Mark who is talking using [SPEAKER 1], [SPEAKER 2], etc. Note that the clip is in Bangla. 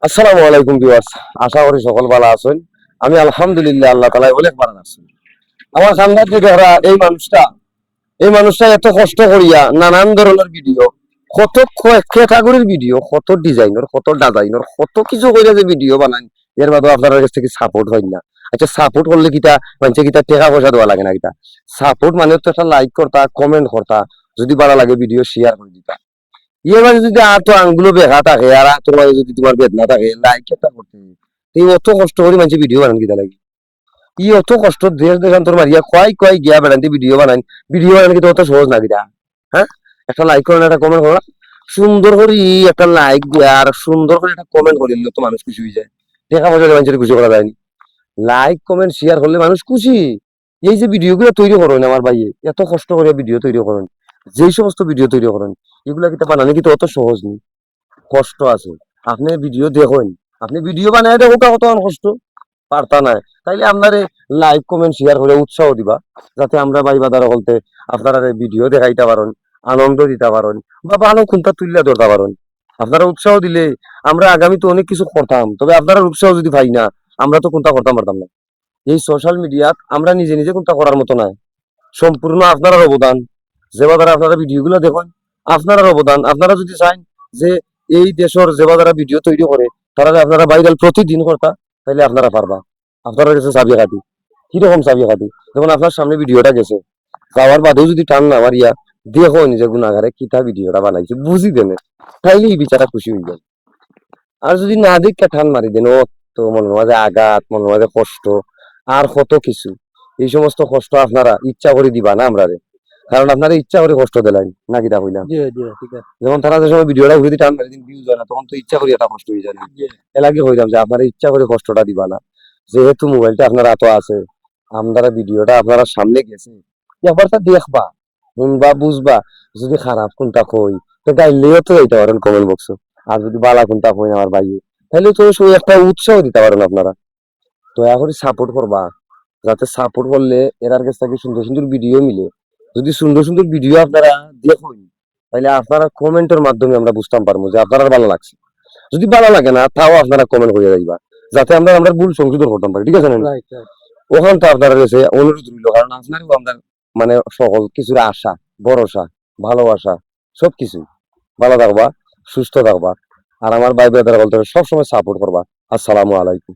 [SPEAKER 1] আসসালামু আলাইকুম ভিউয়ার্স, আশা করি সকল ভালো আছেন। আমি আলহামদুলিল্লাহ আল্লাহ তাআলা অনেক ভালো আছি। আমার সামনে যে ধরা এই মানুষটা এত কষ্ট করিয়া নানান ধরনের ভিডিও, কত ক্যাটাগরির ভিডিও, কত ডিজাইনের, কত ডিজাইনের, কত কিছু করে যে ভিডিও বানান, এর মাঝে আপনার কাছ থেকে সাপোর্ট হয় না। আচ্ছা, সাপোর্ট করলে কিটা মানুষে কিটা টাকা পয়সা দেওয়া লাগে না? কিটা সাপোর্ট মানে তো একটা লাইক করতা, কমেন্ট করতা, যদি ভালো লাগে ভিডিও শেয়ার করে দিতা। ইয়ে মাঝে যদি আর তো আঙ্গুলো বেখা থাকে আর তোমার যদি তোমার বেদনা থাকে, লাইক একটা করতে এই অত কষ্ট করে মানুষ ভিডিও বানান কিতা লাগে? ই অত কষ্ট দেশ দেশান্তর মারিয়া কয় কয় গিয়া বেড়ান্তি ভিডিও বানান কিন্তু অত সহজ না কিটা? হ্যাঁ, একটা লাইক করেন, একটা কমেন্ট করা, সুন্দর করে একটা লাইক দিয়া আর সুন্দর করে একটা কমেন্ট করিল তো মানুষ খুশি হয়ে যায়। দেখা পয়সা মানুষের খুশি করা যায়নি। লাইক কমেন্ট শেয়ার করলে মানুষ খুশি। এই যে ভিডিও গুলো তৈরি করেন আমার ভাইয়ে, এত কষ্ট করে ভিডিও তৈরি করেন, যেই সমস্ত ভিডিও তৈরি করেন, এগুলা কিন্তু বানানো কিন্তু অত সহজ নেই, কষ্ট আছে। আপনি ভিডিও দেখেন, আপনি ভিডিও বানায় দেখো কত কষ্ট, পারতা নাই। তাইলে আপনারে লাইক কমেন্ট শেয়ার করে উৎসাহ দিবা, যাতে আমরা ভাই বাদার বলতে আপনারা ভিডিও দেখাইতে পারেন, আনন্দ দিতে পারেন, বা ভালো কোনটা তুলিয়া ধরতে পারেন। আপনারা উৎসাহ দিলে আমরা আগামীতে অনেক কিছু করতাম, তবে আপনারা উৎসাহ যদি পাই না, আমরা তো কোনটা করতাম পারতাম না। এই সোশ্যাল মিডিয়াত আমরা নিজে নিজে কোনটা করার মতো নাই, সম্পূর্ণ আপনার অবদান। যে বাজারে আপনারা ভিডিওগুলো দেখেন, আপনার অবদান। আপনারা যদি চান যে এই দেশের যে বাজারা ভিডিও তৈরি করে তারা আপনারা ভাইরাল প্রতিদিন করতা, তাহলে আপনারা পারবা। আপনারা গেছে চাবি খাতি, কিরকম চাবি খাতি, যেমন আপনার সামনে ভিডিওটা গেছে, যাওয়ার বাদেও যদি টান না মারিয়া দেখো নিজে গুণাগারে কিতা ভিডিওটা বানাইছে বুঝি দেনে, তাইলে এই বিচারা খুশি হয়ে যায়। আর যদি না দেখে টান মারি দেন, ও তো মনের মাঝে আঘাত, মনের মাঝে কষ্ট, আর কত কিছু। এই সমস্ত কষ্ট আপনারা ইচ্ছা করে দিবা না আমরা, কারণ আপনারা ইচ্ছা করে কষ্ট দিলেন না, কিটা হইলাম। যেমন তারা যে সময় ভিডিওটা ঘুরে টান মারি দিন ভিউজ হয় না, তখন তো ইচ্ছা করে এটা কষ্ট হয়ে যায় না। এর আগে হইলাম যে আপনারা ইচ্ছা করে কষ্টটা দিবা না, যেহেতু মোবাইলটা আপনারা এত আছে, আপনারা ভিডিওটা আপনারা সামনে গেছে, একবার তা দেখবা, শুনবা, বুঝবা। যদি খারাপ কোনটা কই তো গাইলেও তো যাইতে পারেন কমেন্ট বক্স। আর যদি বালা কোনটা কই আমার ভাইয়ে, তাহলে তো সেই একটা উৎসাহ দিতে পারেন আপনারা। দয়া করে সাপোর্ট করবা, যাতে সাপোর্ট করলে এরার কাছ থেকে সুন্দর সুন্দর ভিডিও মিলে। যদি সুন্দর সুন্দর ভিডিও আপনারা দেখুন, তাহলে আপনারা কমেন্টের মাধ্যমে আমরা বুঝতাম পারবো যে আপনারা ভালো লাগছে। যদি ভালো লাগে না, তাও আপনারা কমেন্ট করে যাইবা, যাতে আমরা আমরা ভুল সংশোধন করতাম পারি। ঠিক আছে না? ওখান তো আপনারা কাছে অনুরোধ রইল, কারণ আপনারও আমরা মানে সকল কিছুর আশা, ভরসা, ভালোবাসা, সবকিছু। ভালো থাকবা, সুস্থ থাকবা, আর আমার ভাই ব্রাদার বলতে সবসময় সাপোর্ট করবা। আসসালামু আলাইকুম।